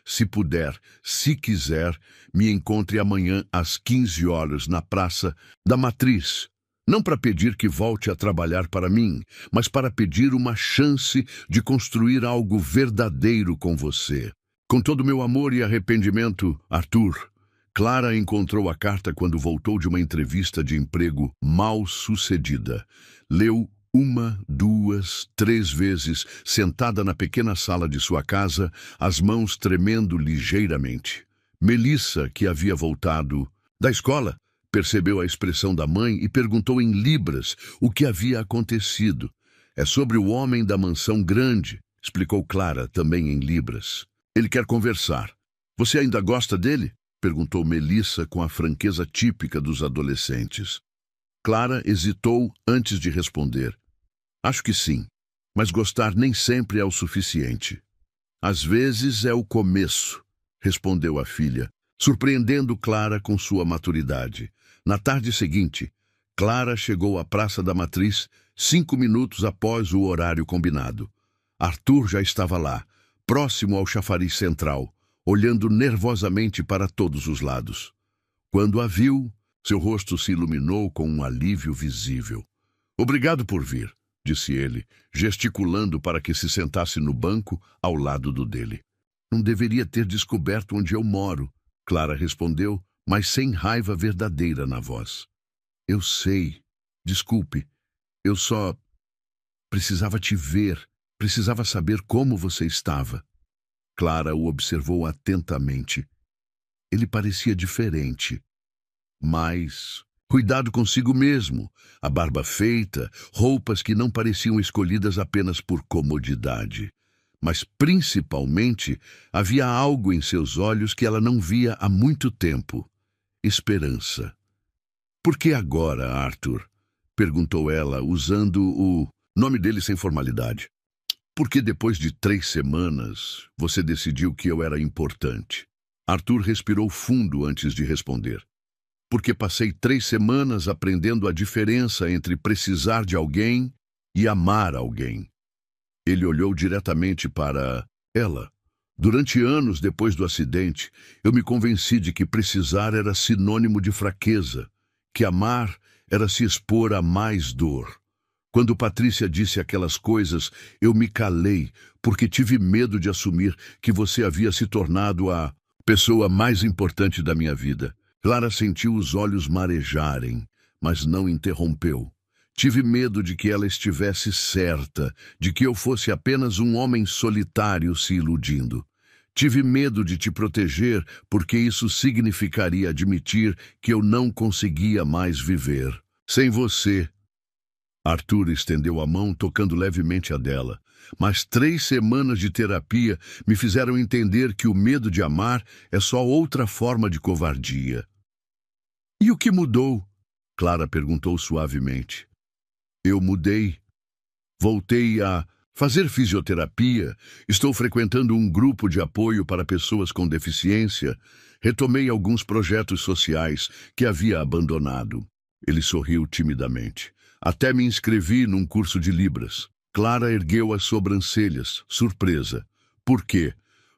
Se puder, se quiser, me encontre amanhã às 15 horas na Praça da Matriz. Não para pedir que volte a trabalhar para mim, mas para pedir uma chance de construir algo verdadeiro com você. Com todo o meu amor e arrependimento, Arthur. Clara encontrou a carta quando voltou de uma entrevista de emprego mal sucedida. Leu 1, 2, 3 vezes, sentada na pequena sala de sua casa, as mãos tremendo ligeiramente. Melissa, que havia voltado da escola, percebeu a expressão da mãe e perguntou em libras o que havia acontecido. É sobre o homem da mansão grande, explicou Clara, também em libras. Ele quer conversar. Você ainda gosta dele? Perguntou Melissa com a franqueza típica dos adolescentes. Clara hesitou antes de responder. Acho que sim, mas gostar nem sempre é o suficiente. Às vezes é o começo, respondeu a filha, surpreendendo Clara com sua maturidade. Na tarde seguinte, Clara chegou à Praça da Matriz 5 minutos após o horário combinado. Arthur já estava lá, próximo ao chafariz central, olhando nervosamente para todos os lados. Quando a viu, seu rosto se iluminou com um alívio visível. Obrigado por vir, disse ele, gesticulando para que se sentasse no banco ao lado do dele. Não deveria ter descoberto onde eu moro, Clara respondeu, mas sem raiva verdadeira na voz. Eu sei. Desculpe. Eu só precisava te ver. Precisava saber como você estava. Clara o observou atentamente. Ele parecia diferente. Mas cuidado consigo mesmo. A barba feita, roupas que não pareciam escolhidas apenas por comodidade. Mas, principalmente, havia algo em seus olhos que ela não via há muito tempo. Esperança. Por que agora, Arthur? Perguntou ela, usando o nome dele sem formalidade. Porque depois de 3 semanas, você decidiu que eu era importante. Arthur respirou fundo antes de responder. Porque passei 3 semanas aprendendo a diferença entre precisar de alguém e amar alguém. Ele olhou diretamente para ela. Durante anos depois do acidente, eu me convenci de que precisar era sinônimo de fraqueza, que amar era se expor a mais dor. Quando Patrícia disse aquelas coisas, eu me calei, porque tive medo de assumir que você havia se tornado a pessoa mais importante da minha vida. Clara sentiu os olhos marejarem, mas não interrompeu. Tive medo de que ela estivesse certa, de que eu fosse apenas um homem solitário se iludindo. Tive medo de te proteger, porque isso significaria admitir que eu não conseguia mais viver. Sem você. Arthur estendeu a mão, tocando levemente a dela. Mas 3 semanas de terapia me fizeram entender que o medo de amar é só outra forma de covardia. E o que mudou? Clara perguntou suavemente. Eu mudei. Voltei a fazer fisioterapia, estou frequentando um grupo de apoio para pessoas com deficiência, retomei alguns projetos sociais que havia abandonado. Ele sorriu timidamente. Até me inscrevi num curso de Libras. Clara ergueu as sobrancelhas, surpresa. Por quê?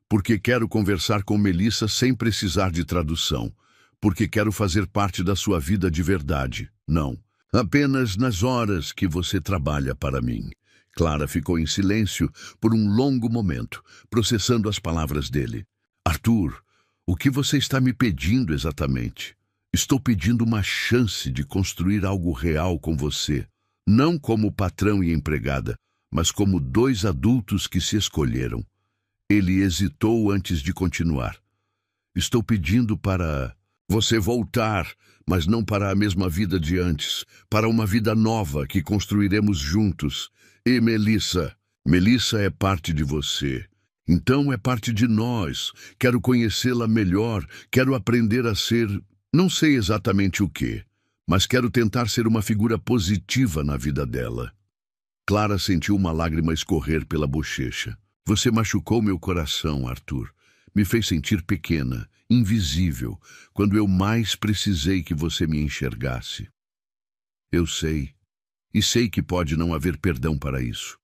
Porque quero conversar com Melissa sem precisar de tradução. Porque quero fazer parte da sua vida de verdade. Não. Apenas nas horas que você trabalha para mim. Clara ficou em silêncio por um longo momento, processando as palavras dele. Arthur, o que você está me pedindo exatamente? Estou pedindo uma chance de construir algo real com você. Não como patrão e empregada, mas como 2 adultos que se escolheram. Ele hesitou antes de continuar. Estou pedindo para você voltar, mas não para a mesma vida de antes, para uma vida nova que construiremos juntos. E Melissa é parte de você. Então é parte de nós. Quero conhecê-la melhor, quero aprender a ser, não sei exatamente o quê, mas quero tentar ser uma figura positiva na vida dela. Clara sentiu uma lágrima escorrer pela bochecha. Você machucou meu coração, Arthur. Me fez sentir pequena, invisível, quando eu mais precisei que você me enxergasse. Eu sei, e sei que pode não haver perdão para isso.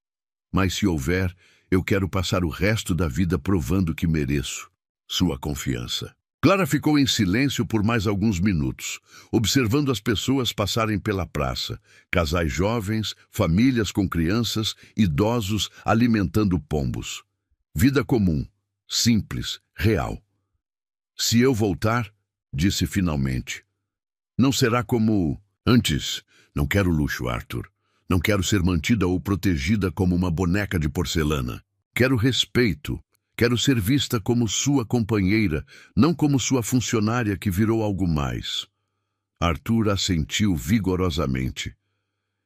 Mas se houver, eu quero passar o resto da vida provando que mereço sua confiança. Clara ficou em silêncio por mais alguns minutos, observando as pessoas passarem pela praça, casais jovens, famílias com crianças, idosos alimentando pombos. Vida comum, simples, real. Se eu voltar, disse finalmente, não será como antes. Não quero luxo, Arthur. Não quero ser mantida ou protegida como uma boneca de porcelana. Quero respeito. Quero ser vista como sua companheira, não como sua funcionária que virou algo mais. Arthur assentiu vigorosamente.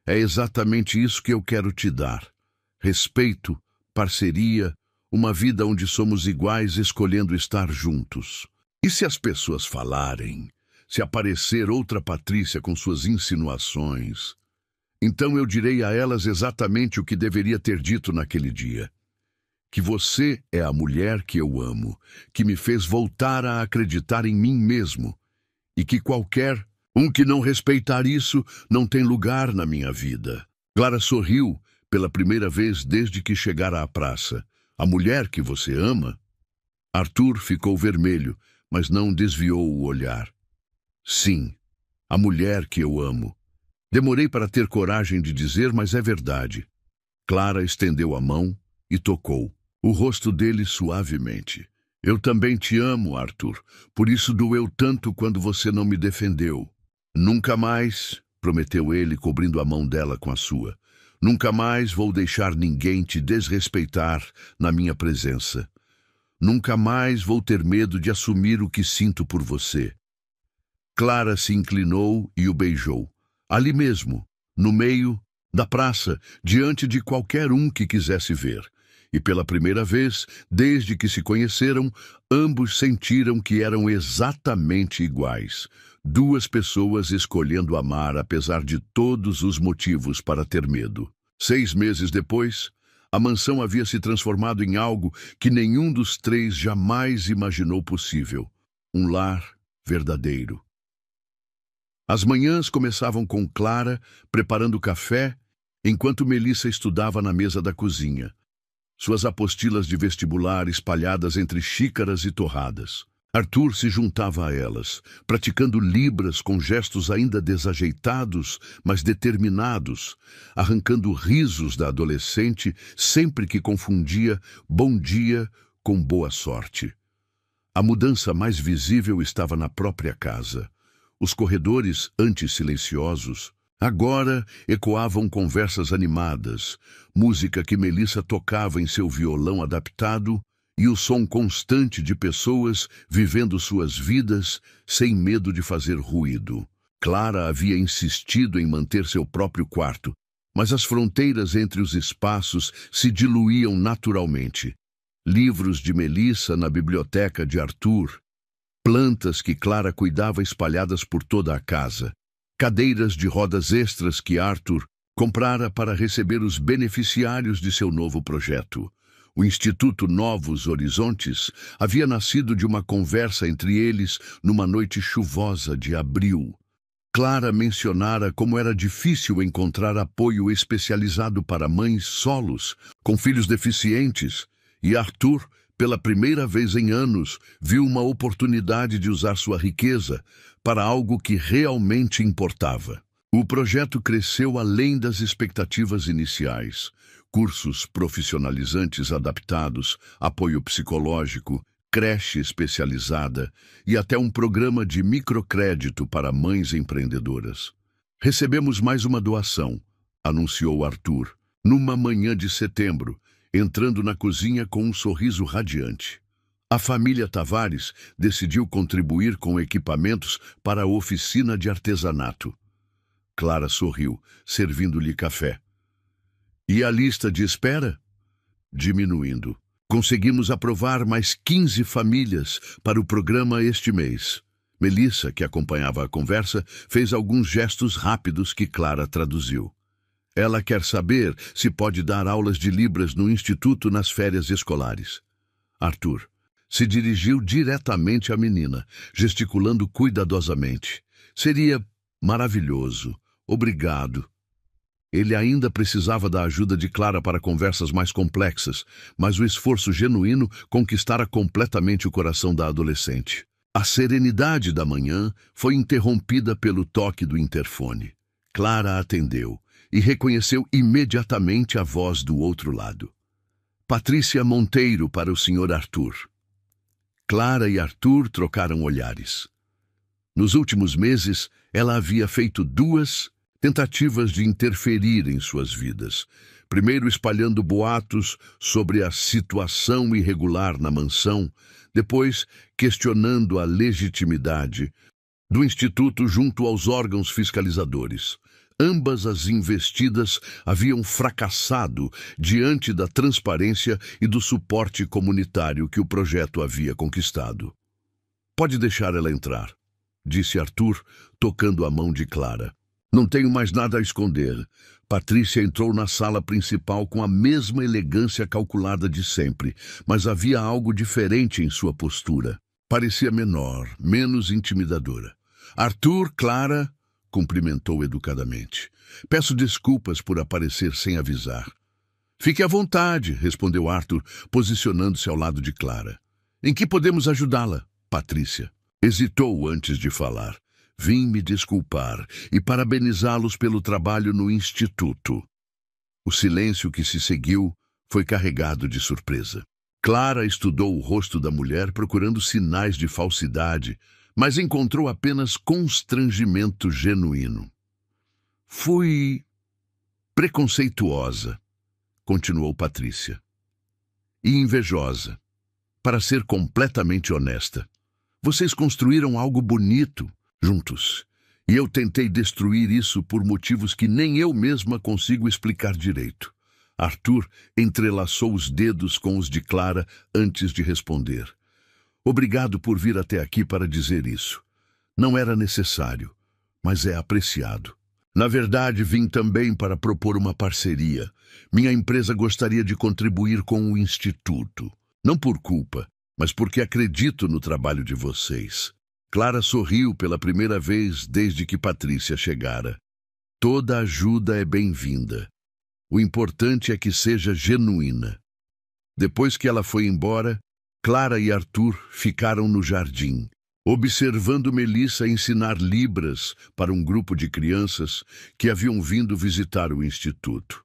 É exatamente isso que eu quero te dar. Respeito, parceria, uma vida onde somos iguais escolhendo estar juntos. E se as pessoas falarem? Se aparecer outra Patrícia com suas insinuações? Então eu direi a elas exatamente o que deveria ter dito naquele dia. Que você é a mulher que eu amo, que me fez voltar a acreditar em mim mesmo, e que qualquer um que não respeitar isso não tem lugar na minha vida. Clara sorriu pela primeira vez desde que chegara à praça. A mulher que você ama? Arthur ficou vermelho, mas não desviou o olhar. Sim, a mulher que eu amo. Demorei para ter coragem de dizer, mas é verdade. Clara estendeu a mão e tocou o rosto dele suavemente. Eu também te amo, Arthur. Por isso doeu tanto quando você não me defendeu. Nunca mais, prometeu ele, cobrindo a mão dela com a sua. Nunca mais vou deixar ninguém te desrespeitar na minha presença. Nunca mais vou ter medo de assumir o que sinto por você. Clara se inclinou e o beijou. Ali mesmo, no meio da praça, diante de qualquer um que quisesse ver. E pela primeira vez, desde que se conheceram, ambos sentiram que eram exatamente iguais. Duas pessoas escolhendo amar apesar de todos os motivos para ter medo. 6 meses depois, a mansão havia se transformado em algo que nenhum dos três jamais imaginou possível. Um lar verdadeiro. As manhãs começavam com Clara preparando café, enquanto Melissa estudava na mesa da cozinha. Suas apostilas de vestibular espalhadas entre xícaras e torradas. Arthur se juntava a elas, praticando libras com gestos ainda desajeitados, mas determinados, arrancando risos da adolescente sempre que confundia bom dia com boa sorte. A mudança mais visível estava na própria casa. Os corredores, antes silenciosos, agora ecoavam conversas animadas, música que Melissa tocava em seu violão adaptado e o som constante de pessoas vivendo suas vidas sem medo de fazer ruído. Clara havia insistido em manter seu próprio quarto, mas as fronteiras entre os espaços se diluíam naturalmente. Livros de Melissa na biblioteca de Arthur, plantas que Clara cuidava espalhadas por toda a casa, cadeiras de rodas extras que Arthur comprara para receber os beneficiários de seu novo projeto. O Instituto Novos Horizontes havia nascido de uma conversa entre eles numa noite chuvosa de abril. Clara mencionara como era difícil encontrar apoio especializado para mães solos, com filhos deficientes, e Arthur, pela primeira vez em anos, viu uma oportunidade de usar sua riqueza para algo que realmente importava. O projeto cresceu além das expectativas iniciais. Cursos profissionalizantes adaptados, apoio psicológico, creche especializada e até um programa de microcrédito para mães empreendedoras. Recebemos mais uma doação, anunciou Arthur, numa manhã de setembro, entrando na cozinha com um sorriso radiante. A família Tavares decidiu contribuir com equipamentos para a oficina de artesanato. Clara sorriu, servindo-lhe café. E a lista de espera? Diminuindo. Conseguimos aprovar mais 15 famílias para o programa este mês. Melissa, que acompanhava a conversa, fez alguns gestos rápidos que Clara traduziu. Ela quer saber se pode dar aulas de Libras no Instituto nas férias escolares. Arthur se dirigiu diretamente à menina, gesticulando cuidadosamente. Seria maravilhoso. Obrigado. Ele ainda precisava da ajuda de Clara para conversas mais complexas, mas o esforço genuíno conquistara completamente o coração da adolescente. A serenidade da manhã foi interrompida pelo toque do interfone. Clara atendeu e reconheceu imediatamente a voz do outro lado. Patrícia Monteiro para o Sr. Arthur. Clara e Arthur trocaram olhares. Nos últimos meses, ela havia feito 2 tentativas de interferir em suas vidas. Primeiro espalhando boatos sobre a situação irregular na mansão, depois questionando a legitimidade do Instituto junto aos órgãos fiscalizadores. Ambas as investidas haviam fracassado diante da transparência e do suporte comunitário que o projeto havia conquistado. Pode deixar ela entrar, disse Arthur, tocando a mão de Clara. Não tenho mais nada a esconder. Patrícia entrou na sala principal com a mesma elegância calculada de sempre, mas havia algo diferente em sua postura. Parecia menor, menos intimidadora. Arthur, Clara, cumprimentou educadamente. Peço desculpas por aparecer sem avisar. Fique à vontade, respondeu Arthur, posicionando-se ao lado de Clara. Em que podemos ajudá-la, Patrícia? Hesitou antes de falar. Vim me desculpar e parabenizá-los pelo trabalho no Instituto. O silêncio que se seguiu foi carregado de surpresa. Clara estudou o rosto da mulher procurando sinais de falsidade, mas encontrou apenas constrangimento genuíno. Fui preconceituosa, continuou Patrícia, e invejosa, para ser completamente honesta. Vocês construíram algo bonito juntos, e eu tentei destruir isso por motivos que nem eu mesma consigo explicar direito. Arthur entrelaçou os dedos com os de Clara antes de responder. Obrigado por vir até aqui para dizer isso. Não era necessário, mas é apreciado. Na verdade, vim também para propor uma parceria. Minha empresa gostaria de contribuir com o Instituto. Não por culpa, mas porque acredito no trabalho de vocês. Clara sorriu pela primeira vez desde que Patrícia chegara. Toda ajuda é bem-vinda. O importante é que seja genuína. Depois que ela foi embora, Clara e Arthur ficaram no jardim, observando Melissa ensinar Libras para um grupo de crianças que haviam vindo visitar o Instituto.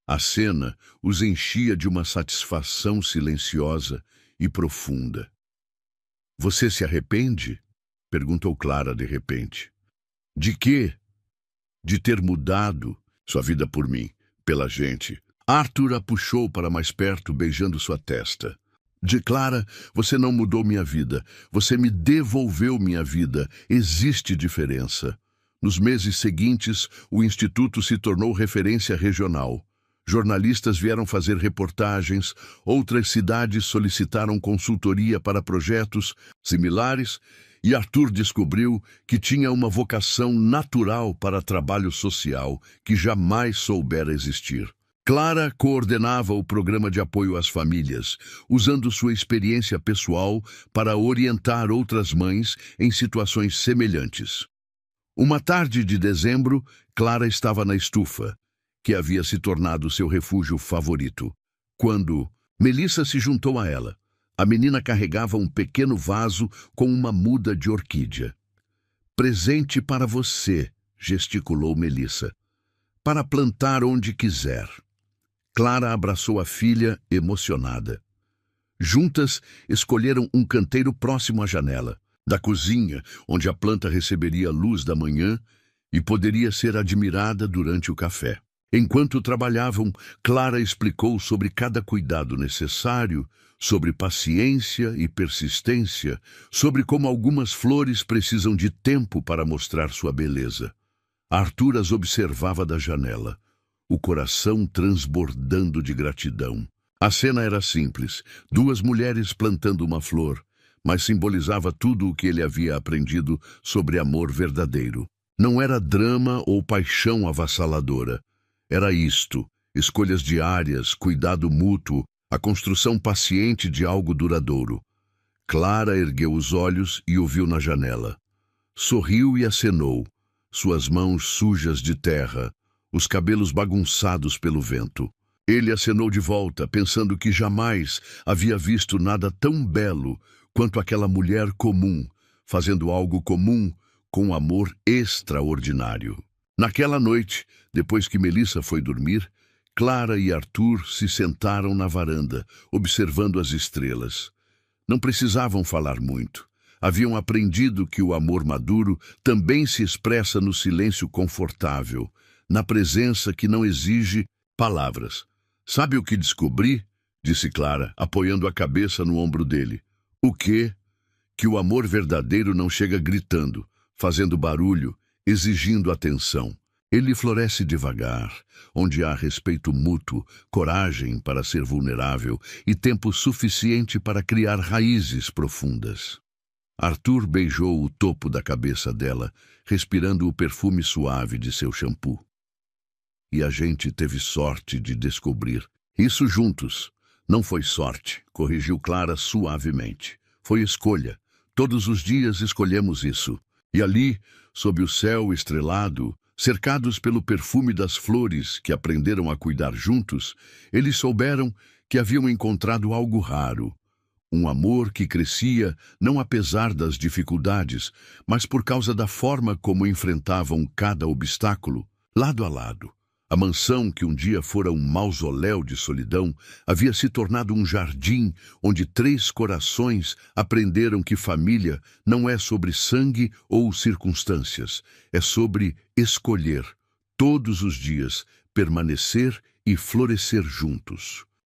A cena os enchia de uma satisfação silenciosa e profunda. Você se arrepende? Perguntou Clara de repente. De quê? De ter mudado sua vida por mim, pela gente. Arthur a puxou para mais perto, beijando sua testa. De Clara, você não mudou minha vida. Você me devolveu minha vida. Existe diferença. Nos meses seguintes, o Instituto se tornou referência regional. Jornalistas vieram fazer reportagens, outras cidades solicitaram consultoria para projetos similares, e Arthur descobriu que tinha uma vocação natural para trabalho social que jamais soubera existir. Clara coordenava o programa de apoio às famílias, usando sua experiência pessoal para orientar outras mães em situações semelhantes. Uma tarde de dezembro, Clara estava na estufa, que havia se tornado seu refúgio favorito, quando Melissa se juntou a ela. A menina carregava um pequeno vaso com uma muda de orquídea. Presente para você, gesticulou Melissa, para plantar onde quiser. Clara abraçou a filha, emocionada. Juntas, escolheram um canteiro próximo à janela, da cozinha, onde a planta receberia a luz da manhã e poderia ser admirada durante o café. Enquanto trabalhavam, Clara explicou sobre cada cuidado necessário, sobre paciência e persistência, sobre como algumas flores precisam de tempo para mostrar sua beleza. Arthur as observava da janela, o coração transbordando de gratidão. A cena era simples, duas mulheres plantando uma flor, mas simbolizava tudo o que ele havia aprendido sobre amor verdadeiro. Não era drama ou paixão avassaladora. Era isto, escolhas diárias, cuidado mútuo, a construção paciente de algo duradouro. Clara ergueu os olhos e o viu na janela. Sorriu e acenou, suas mãos sujas de terra, os cabelos bagunçados pelo vento. Ele acenou de volta, pensando que jamais havia visto nada tão belo quanto aquela mulher comum, fazendo algo comum com amor extraordinário. Naquela noite, depois que Melissa foi dormir, Clara e Arthur se sentaram na varanda, observando as estrelas. Não precisavam falar muito. Haviam aprendido que o amor maduro também se expressa no silêncio confortável, na presença que não exige palavras. "Sabe o que descobri?" disse Clara, apoiando a cabeça no ombro dele. "O quê?" "Que o amor verdadeiro não chega gritando, fazendo barulho, exigindo atenção. Ele floresce devagar, onde há respeito mútuo, coragem para ser vulnerável e tempo suficiente para criar raízes profundas." Arthur beijou o topo da cabeça dela, respirando o perfume suave de seu shampoo. "E a gente teve sorte de descobrir isso juntos." "Não foi sorte", corrigiu Clara suavemente. "Foi escolha. Todos os dias escolhemos isso. E ali, sob o céu estrelado, cercados pelo perfume das flores que aprenderam a cuidar juntos, eles souberam que haviam encontrado algo raro. Um amor que crescia não apesar das dificuldades, mas por causa da forma como enfrentavam cada obstáculo, lado a lado. A mansão, que um dia fora um mausoléu de solidão, havia se tornado um jardim onde 3 corações aprenderam que família não é sobre sangue ou circunstâncias, é sobre escolher, todos os dias, permanecer e florescer juntos.